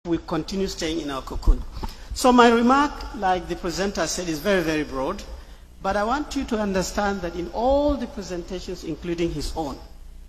we continue staying in our cocoon. So my remark, like the presenter said, is very, very broad. But I want you to understand that in all the presentations, including his own,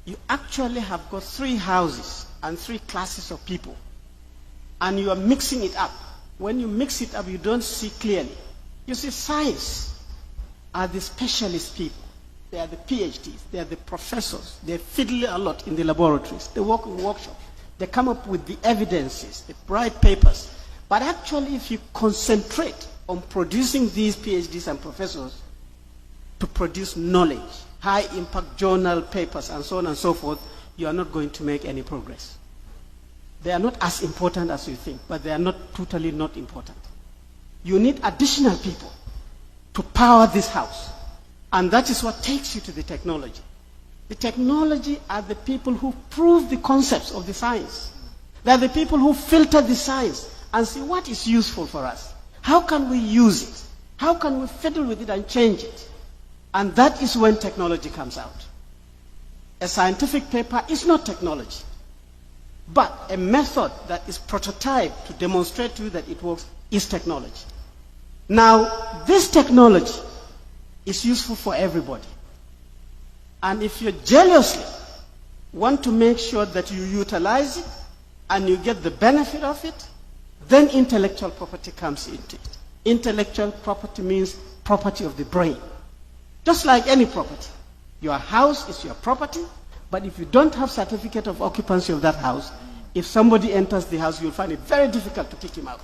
you actually have got 3 houses and 3 classes of people. And you are mixing it up. When you mix it up, you don't see clearly. You see, science are the specialist people. They are the PhDs. They are the professors. They fiddle a lot in the laboratories. They work in workshops. They come up with the evidences. They write papers. But actually, if you concentrate on producing these PhDs and professors to produce knowledge, high-impact journal papers, and so on and so forth, you are not going to make any progress. They are not as important as you think, but they are not totally not important. You need additional people to power this house. And that is what takes you to the technology. The technology are the people who prove the concepts of the science. They are the people who filter the science and see what is useful for us. How can we use it? How can we fiddle with it and change it? And that is when technology comes out. A scientific paper is not technology, but a method that is prototyped to demonstrate to you that it works is technology. Now, this technology is useful for everybody. And if you jealously want to make sure that you utilize it and you get the benefit of it, then intellectual property comes into it. Intellectual property means property of the brain. Just like any property. Your house is your property, but if you don't have certificate of occupancy of that house, if somebody enters the house, you'll find it very difficult to kick him out.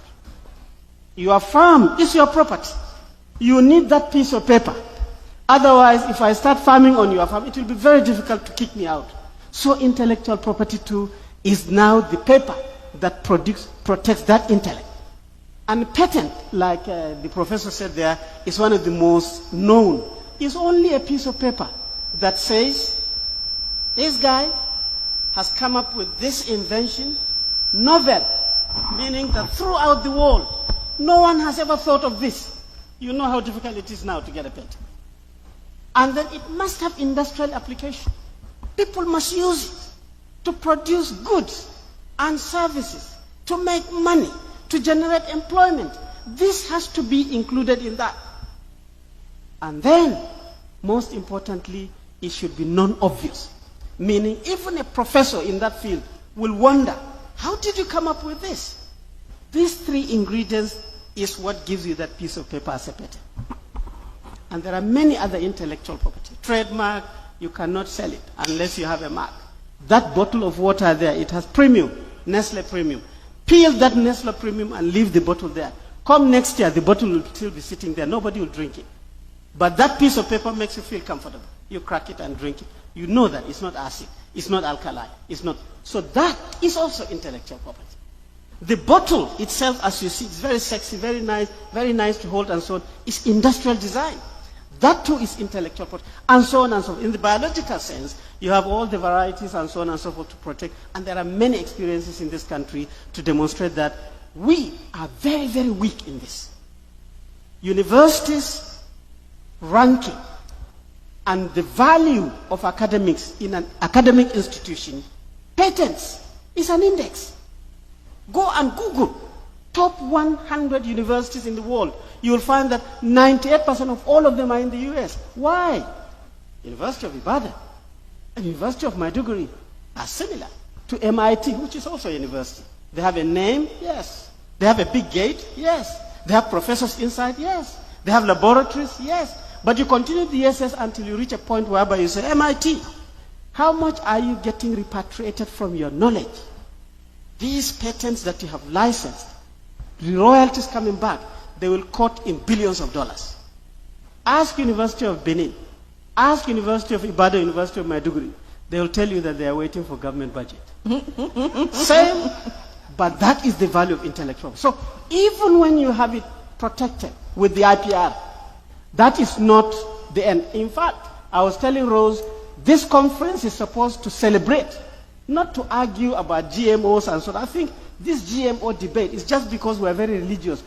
Your farm is your property. You need that piece of paper. Otherwise, if I start farming on your farm, it will be very difficult to kick me out. So intellectual property too is now the paper that protects that intellect. And patent, like the professor said there, is one of the most known. It's only a piece of paper that says, this guy has come up with this invention, novel, meaning that throughout the world, no one has ever thought of this. You know how difficult it is now to get a patent. And then it must have industrial application. People must use it to produce goods and services, to make money, to generate employment. This has to be included in that. And then, most importantly, it should be non-obvious. Meaning, even a professor in that field will wonder, how did you come up with this? These 3 ingredients is what gives you that piece of paper as a patent. And there are many other intellectual property. Trademark, you cannot sell it unless you have a mark. That bottle of water there, it has premium, Nestle premium. Peel that Nestle premium and leave the bottle there. Come next year, the bottle will still be sitting there. Nobody will drink it. But that piece of paper makes you feel comfortable. You crack it and drink it. You know that it's not acid, it's not alkali, it's not. So that is also intellectual property. The bottle itself, as you see, is very sexy, very nice to hold and so on. It's industrial design. That too is intellectual property, and so on and so forth. In the biological sense, you have all the varieties and so on and so forth to protect, and there are many experiences in this country to demonstrate that we are very, very weak in this. Universities ranking and the value of academics in an academic institution, patents is an index. Go and Google top 100 universities in the world. You will find that 98% of all of them are in the US. Why? University of Ibadan and University of Maiduguri are similar to MIT, which is also a university. They have a name, yes. They have a big gate, yes. They have professors inside, yes. They have laboratories, yes. But you continue the SS until you reach a point whereby you say, MIT, how much are you getting repatriated from your knowledge? These patents that you have licensed, the royalties coming back, they will quote in billions of dollars. Ask University of Benin, ask University of Ibadan, University of Maiduguri. They will tell you that they are waiting for government budget. Same, but that is the value of intellectual. So even when you have it protected with the IPR, that is not the end. In fact, I was telling Rose, this conference is supposed to celebrate, not to argue about GMOs and so on. I think this GMO debate is just because we're very religious.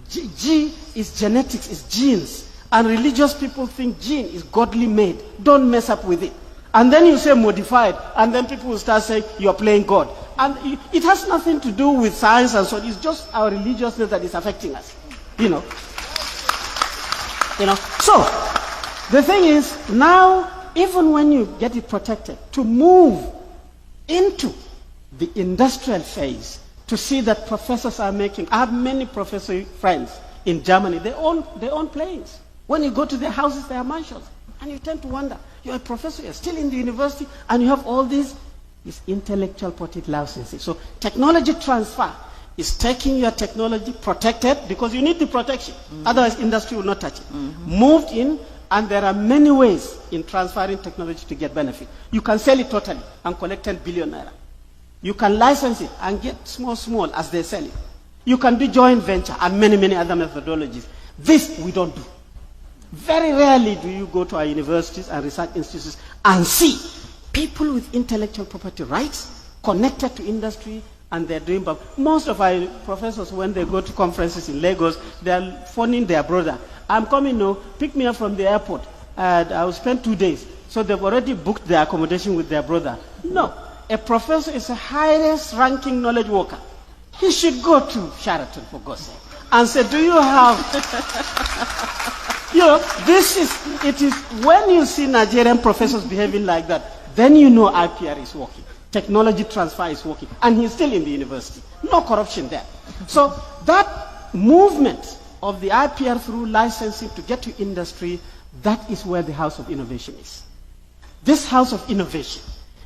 G is genetics, is genes. And religious people think gene is godly made. Don't mess up with it. And then you say modified, and then people will start saying you're playing God. And it has nothing to do with science and so on. It's just our religiousness that is affecting us. You know. So, the thing is, now, even when you get it protected, to move into the industrial phase, to see that professors are making, I have many professor friends in Germany, they own planes. When you go to their houses, they are mansions. And you tend to wonder, you're a professor, you're still in the university, and you have all these intellectual property licenses. So technology transfer is taking your technology protected, because you need the protection. Otherwise, industry will not touch it. Moved in, and there are many ways in transferring technology to get benefit. You can sell it totally and collect 10 billion naira. You can license it and get small as they sell it. You can do joint venture and many other methodologies. This we don't do. Very rarely do you go to our universities and research institutes and see people with intellectual property rights connected to industry, and they're doing. But most of our professors, when they go to conferences in Lagos, they're phoning their brother. I'm coming now, pick me up from the airport, and I will spend 2 days. So they've already booked their accommodation with their brother. No, a professor is the highest ranking knowledge worker. He should go to Sheraton, for God's sake, and say, do you have... it is when you see Nigerian professors behaving like that, then you know IPR is working. Technology transfer is working. And he's still in the university. No corruption there. So that movement of the IPR through licensing to get to industry, that is where the House of Innovation is. This House of Innovation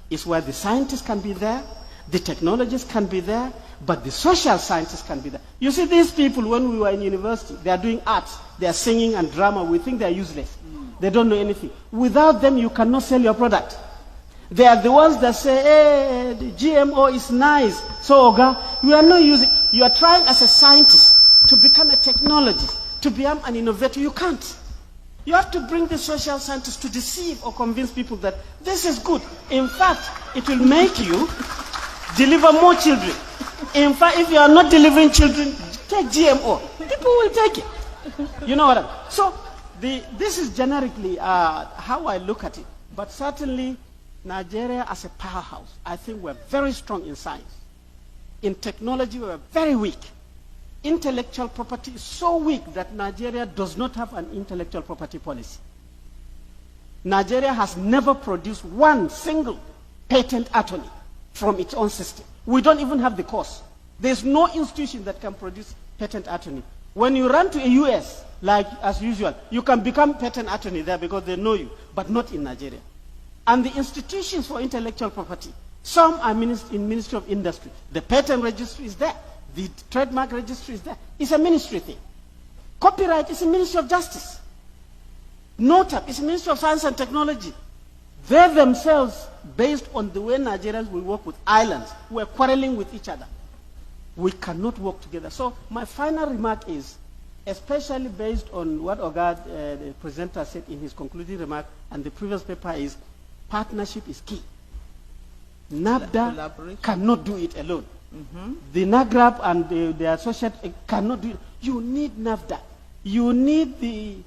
is where the scientists can be there, the technologists can be there, but the social scientists can be there. You see, these people, when we were in university, they are doing arts, they are singing and drama. We think they are useless. They don't know anything. Without them, you cannot sell your product. They are the ones that say, hey, the GMO is nice. So, Oga, you are not using, you are trying as a scientist to become a technologist, to become an innovator. You can't. You have to bring the social scientists to deceive or convince people that this is good. In fact, it will make you deliver more children. In fact, if you are not delivering children, take GMO. People will take it. You know what I mean? So, this is generically how I look at it. But certainly, Nigeria as a powerhouse, I think we're very strong in science. In technology, we're very weak. Intellectual property is so weak that Nigeria does not have an intellectual property policy. Nigeria has never produced one single patent attorney from its own system. We don't even have the course. There's no institution that can produce patent attorney. When you run to a US, like as usual, you can become patent attorney there because they know you, but not in Nigeria. And the institutions for intellectual property, some are in Ministry of Industry. The patent registry is there. The trademark registry is there. It's a ministry thing. Copyright is a Ministry of Justice. NOTAP is a Ministry of Science and Technology. They themselves, based on the way Nigerians will work with islands, who are quarreling with each other. We cannot work together. So my final remark is, especially based on what Ogad, the presenter, said in his concluding remark, and the previous paper, is partnership is key. NAFDA cannot do it alone. The NAGRAP and the associate cannot do it. You need NAFDA. You need the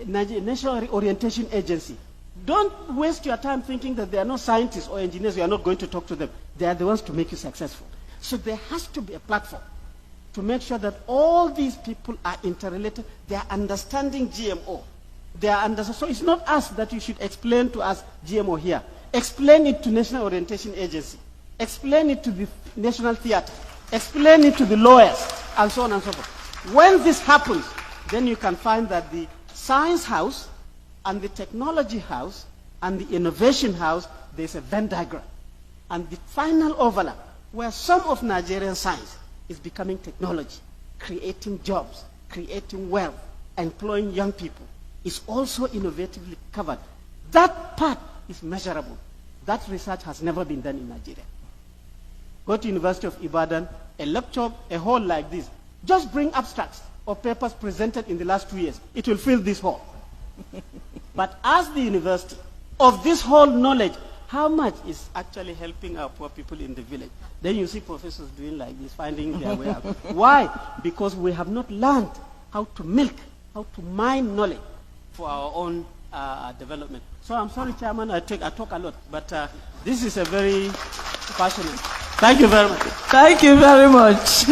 National Orientation Agency. Don't waste your time thinking that they are not scientists or engineers. You are not going to talk to them. They are the ones to make you successful. So there has to be a platform to make sure that all these people are interrelated. They are understanding GMO. So it's not us that you should explain to us GMO here. Explain it to National Orientation Agency. Explain it to the National Theatre. Explain it to the lawyers, and so on and so forth. When this happens, then you can find that the science house and the technology house and the innovation house, there's a Venn diagram. And the final overlap, where some of Nigerian science is becoming technology, creating jobs, creating wealth, employing young people, is also innovatively covered. That part is measurable. That research has never been done in Nigeria. Go to University of Ibadan, a lecture, a hall like this. Just bring abstracts or papers presented in the last 2 years. It will fill this hall. But ask the university of this whole knowledge, how much is actually helping our poor people in the village? Then you see professors doing like this, finding their way out. Why? Because we have not learned how to milk, how to mine knowledge for our own development. So I'm sorry, Chairman, I talk a lot, but this is a very passionate. Thank you very much. Thank you very much.